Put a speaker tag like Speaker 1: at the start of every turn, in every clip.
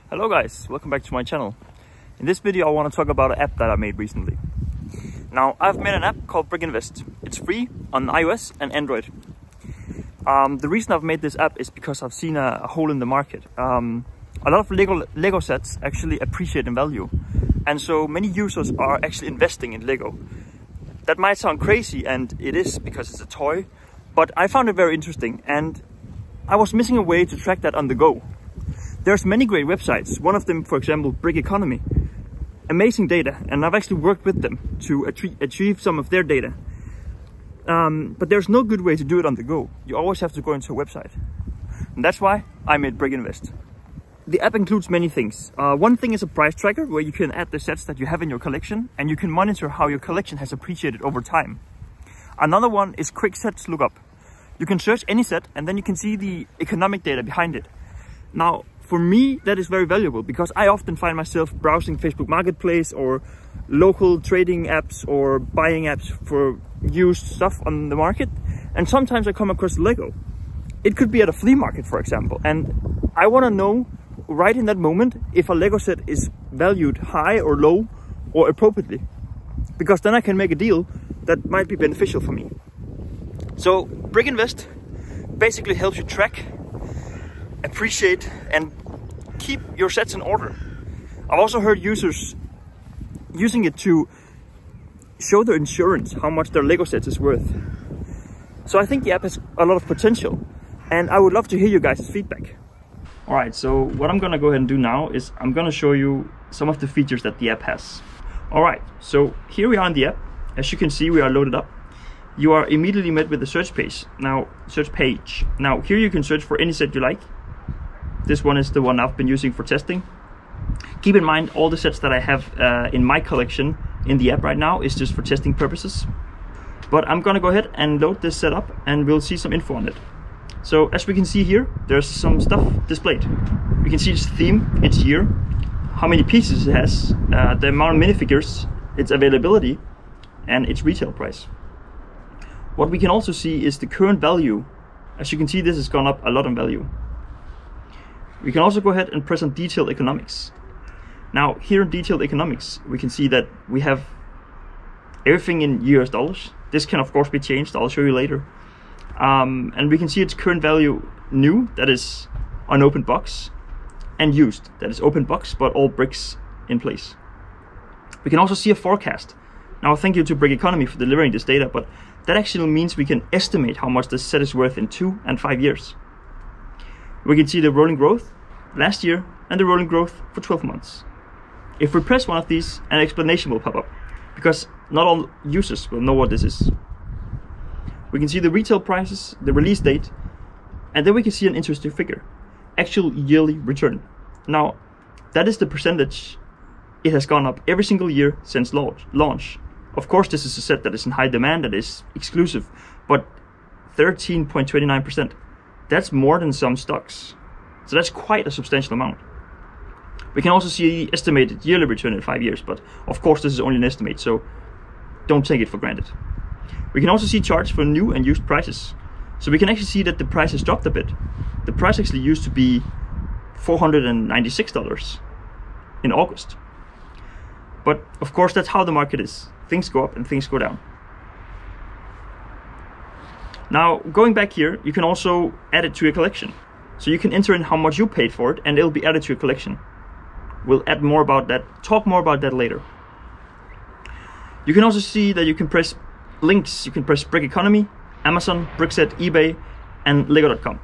Speaker 1: Hello guys, welcome back to my channel. In this video I want to talk about an app that I made recently. Now I've made an app called BrickInvest. It's free on iOS and Android. The reason I've made this app is because I've seen a hole in the market. A lot of Lego sets actually appreciate in value, and so many users are actually investing in Lego. That might sound crazy, and it is because it's a toy, but I found it very interesting and I was missing a way to track that on the go. There's many great websites, one of them for example BrickEconomy. Amazing data, and I've actually worked with them to achieve some of their data. But there's no good way to do it on the go. You always have to go into a website. And that's why I made BrickInvest. The app includes many things. One thing is a price tracker where you can add the sets that you have in your collection and you can monitor how your collection has appreciated over time. Another one is quick sets lookup. You can search any set and then you can see the economic data behind it. Now, for me, that is very valuable because I often find myself browsing Facebook Marketplace or local trading apps or buying apps for used stuff on the market. And sometimes I come across Lego. It could be at a flea market, for example. And I want to know right in that moment if a Lego set is valued high or low or appropriately. Because then I can make a deal that might be beneficial for me. So BrickInvest basically helps you track, appreciate and keep your sets in order. I've also heard users using it to show their insurance how much their Lego sets is worth. So I think the app has a lot of potential and I would love to hear you guys' feedback. Alright, so what I'm gonna go ahead and do now is I'm gonna show you some of the features that the app has. Alright, so here we are in the app. As you can see, we are loaded up. You are immediately met with the search page. Now here you can search for any set you like. This one is the one I've been using for testing. Keep in mind, all the sets that I have in my collection in the app right now is just for testing purposes. But I'm gonna go ahead and load this set up and we'll see some info on it. So as we can see here, there's some stuff displayed. We can see its theme, its year, how many pieces it has, the amount of minifigures, its availability, and its retail price. What we can also see is the current value. As you can see, this has gone up a lot in value. We can also go ahead and press on detailed economics. Now here in detailed economics, we can see that we have everything in US dollars. This can of course be changed, I'll show you later. And we can see its current value new, that is unopened box, and used, that is open box but all bricks in place. We can also see a forecast. Now thank you to BrickEconomy for delivering this data, but that actually means we can estimate how much this set is worth in 2 and 5 years. We can see the rolling growth last year and the rolling growth for 12 months. If we press one of these, an explanation will pop up because not all users will know what this is. We can see the retail prices, the release date, and then we can see an interesting figure, actual yearly return. Now, that is the percentage it has gone up every single year since launch. Of course, this is a set that is in high demand, that is exclusive, but 13.29%. That's more than some stocks. So that's quite a substantial amount. We can also see the estimated yearly return in 5 years, but of course this is only an estimate, so don't take it for granted. We can also see charts for new and used prices. So we can actually see that the price has dropped a bit. The price actually used to be $496 in August. But of course that's how the market is. Things go up and things go down. Now going back here, you can also add it to your collection. So you can enter in how much you paid for it and it'll be added to your collection. We'll add more about that, talk more about that later. You can also see that you can press links. You can press BrickEconomy, Amazon, Brickset, eBay, and Lego.com.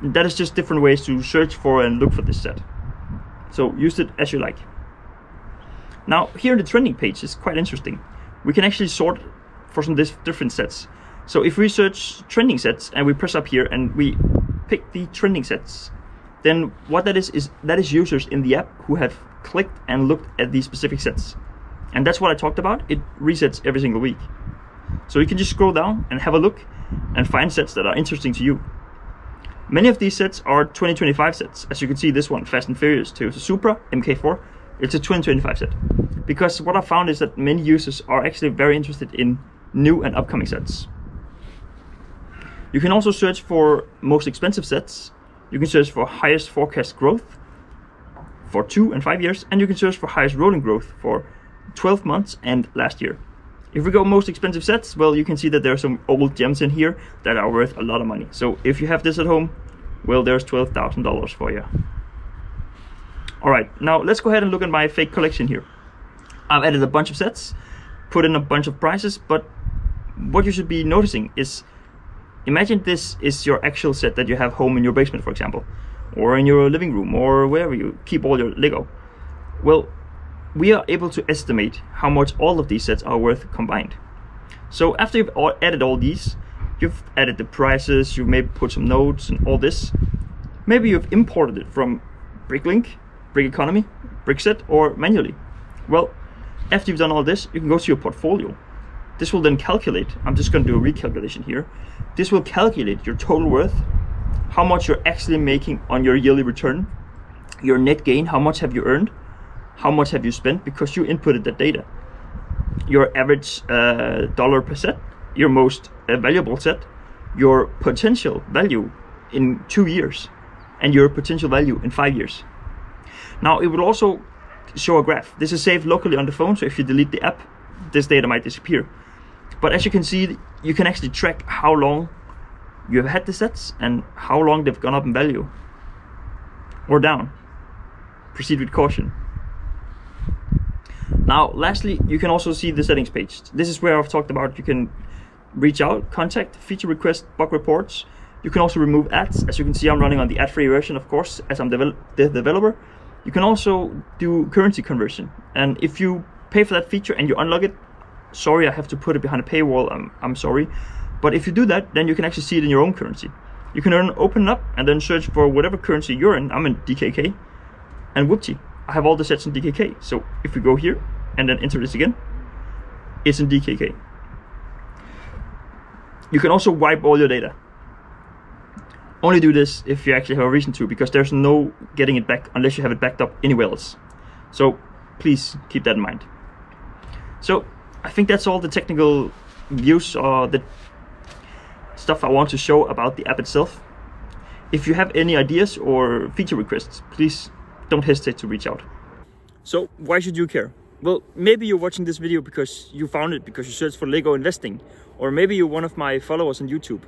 Speaker 1: That is just different ways to search for and look for this set. So use it as you like. Now here in the trending page is quite interesting. We can actually sort for some different sets. So if we search trending sets and we press up here and we pick the trending sets, then what that is users in the app who have clicked and looked at these specific sets. And that's what I talked about. It resets every single week. So you can just scroll down and have a look and find sets that are interesting to you. Many of these sets are 2025 sets. As you can see, this one, Fast and Furious 2, so Supra MK4, it's a 2025 set. Because what I found is that many users are actually very interested in new and upcoming sets. You can also search for most expensive sets. You can search for highest forecast growth, for 2 and 5 years, and you can search for highest rolling growth for 12 months and last year. If we go most expensive sets, well, you can see that there are some old gems in here that are worth a lot of money. So if you have this at home, well, there's $12,000 for you. All right, now let's go ahead and look at my fake collection here. I've added a bunch of sets, put in a bunch of prices, but what you should be noticing is, imagine this is your actual set that you have home in your basement, for example, or in your living room, or wherever you keep all your Lego. Well, we are able to estimate how much all of these sets are worth combined. So after you've added all these, you've added the prices, you've maybe put some notes and all this. Maybe you've imported it from BrickLink, Brick Economy, BrickSet, or manually. Well, after you've done all this, you can go to your portfolio. This will then calculate, I'm just going to do a recalculation here. This will calculate your total worth, how much you're actually making on your yearly return, your net gain, how much have you earned, how much have you spent because you inputted that data, your average dollar per set, your most valuable set, your potential value in 2 years, and your potential value in 5 years. Now, it will also show a graph. This is saved locally on the phone, so if you delete the app, this data might disappear. But as you can see, you can actually track how long you have had the sets and how long they've gone up in value or down. Proceed with caution. Now, lastly, you can also see the settings page. This is where I've talked about you can reach out, contact, feature request, bug reports. You can also remove ads. As you can see, I'm running on the ad-free version, of course, as I'm the developer. You can also do currency conversion. And if you pay for that feature and you unlock it, sorry, I have to put it behind a paywall, I'm sorry. But if you do that, then you can actually see it in your own currency. You can open it up and then search for whatever currency you're in. I'm in DKK, and whoopsie, I have all the sets in DKK. So if we go here and then enter this again, it's in DKK. You can also wipe all your data. Only do this if you actually have a reason to, because there's no getting it back unless you have it backed up anywhere else. So please keep that in mind. So I think that's all the technical views or the stuff I want to show about the app itself. If you have any ideas or feature requests, please don't hesitate to reach out. So why should you care? Well, maybe you're watching this video because you found it because you searched for Lego investing, or maybe you're one of my followers on YouTube.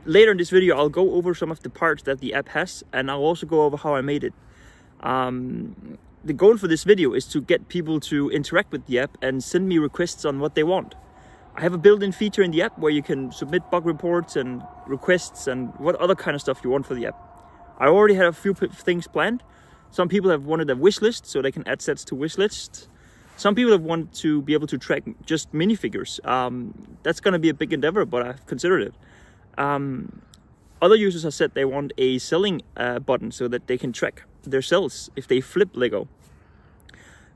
Speaker 1: Later in this video, I'll go over some of the parts that the app has, and I'll also go over how I made it. The goal for this video is to get people to interact with the app and send me requests on what they want. I have a built-in feature in the app where you can submit bug reports and requests and what other kind of stuff you want for the app. I already had a few things planned. Some people have wanted a wish list so they can add sets to wish lists. Some people have wanted to be able to track just minifigures. That's going to be a big endeavor, but I've considered it. Other users have said they want a selling button so that they can track their sales if they flip Lego.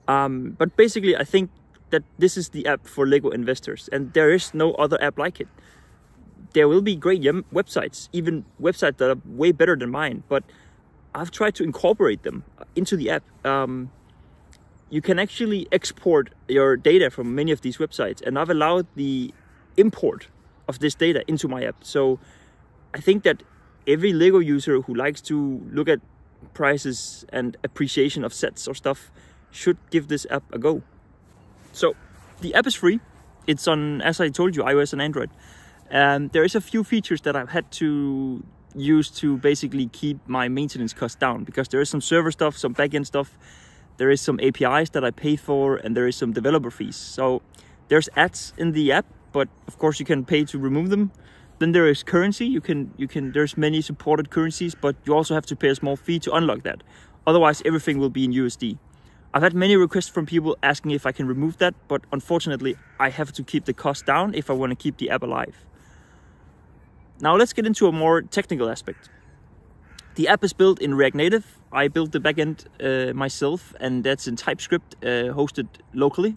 Speaker 1: But basically, I think that this is the app for Lego investors, and there is no other app like it. There will be great websites, even websites that are way better than mine, but I've tried to incorporate them into the app. You can actually export your data from many of these websites, and I've allowed the import of this data into my app. So I think that every Lego user who likes to look at prices and appreciation of sets or stuff should give this app a go. So the app is free. It's on, as I told you, iOS and Android. And there is a few features that I've had to use to basically keep my maintenance costs down, because there is some server stuff, some backend stuff, there is some APIs that I pay for, and there is some developer fees. So there's ads in the app, but of course you can pay to remove them. Then there is currency. There's many supported currencies, but you also have to pay a small fee to unlock that. Otherwise, everything will be in USD. I've had many requests from people asking if I can remove that, but unfortunately, I have to keep the cost down if I want to keep the app alive. Now let's get into a more technical aspect. The app is built in React Native. I built the backend myself, and that's in TypeScript, hosted locally.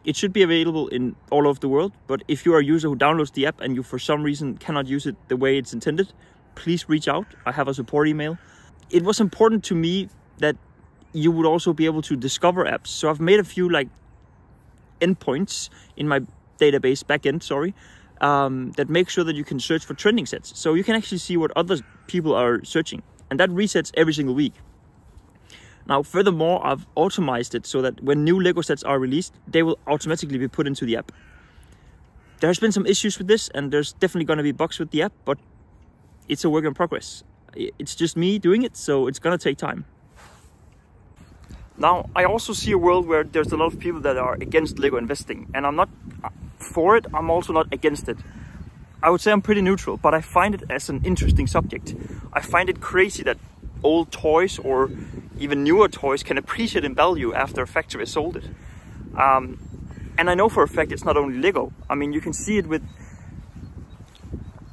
Speaker 1: It should be available in all over the world, but if you are a user who downloads the app and you for some reason cannot use it the way it's intended, please reach out. I have a support email. It was important to me that you would also be able to discover apps. So I've made a few like endpoints in my database backend, that make sure that you can search for trending sets. So you can actually see what other people are searching. and that resets every single week. Now, furthermore, I've automated it so that when new Lego sets are released, they will automatically be put into the app. There has been some issues with this, and there's definitely going to be bugs with the app, but it's a work in progress. It's just me doing it, so it's going to take time. Now, I also see a world where there's a lot of people that are against Lego investing, and I'm not for it, I'm also not against it. I would say I'm pretty neutral, but I find it as an interesting subject. I find it crazy that old toys or even newer toys can appreciate in value after a factory has sold it. And I know for a fact it's not only Lego. I mean, you can see it with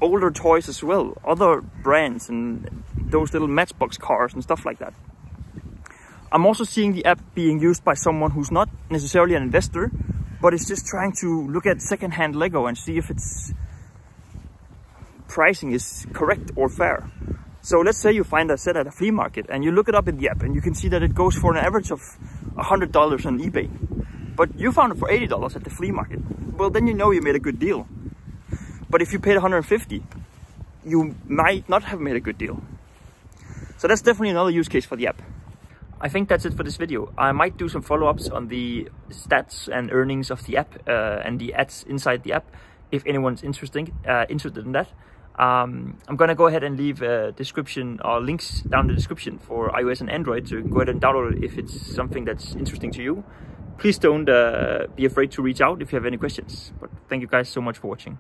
Speaker 1: older toys as well, other brands and those little Matchbox cars and stuff like that. I'm also seeing the app being used by someone who's not necessarily an investor, but is just trying to look at secondhand Lego and see if its pricing is correct or fair. So let's say you find a set at a flea market and you look it up in the app and you can see that it goes for an average of $100 on eBay. But you found it for $80 at the flea market. Well, then you know you made a good deal. But if you paid $150, you might not have made a good deal. So that's definitely another use case for the app. I think that's it for this video. I might do some follow-ups on the stats and earnings of the app and the ads inside the app if anyone's interested in that. I'm gonna go ahead and leave a description or links down in the description for iOS and Android, so you can go ahead and download it if it's something that's interesting to you. Please don't be afraid to reach out if you have any questions. But thank you guys so much for watching.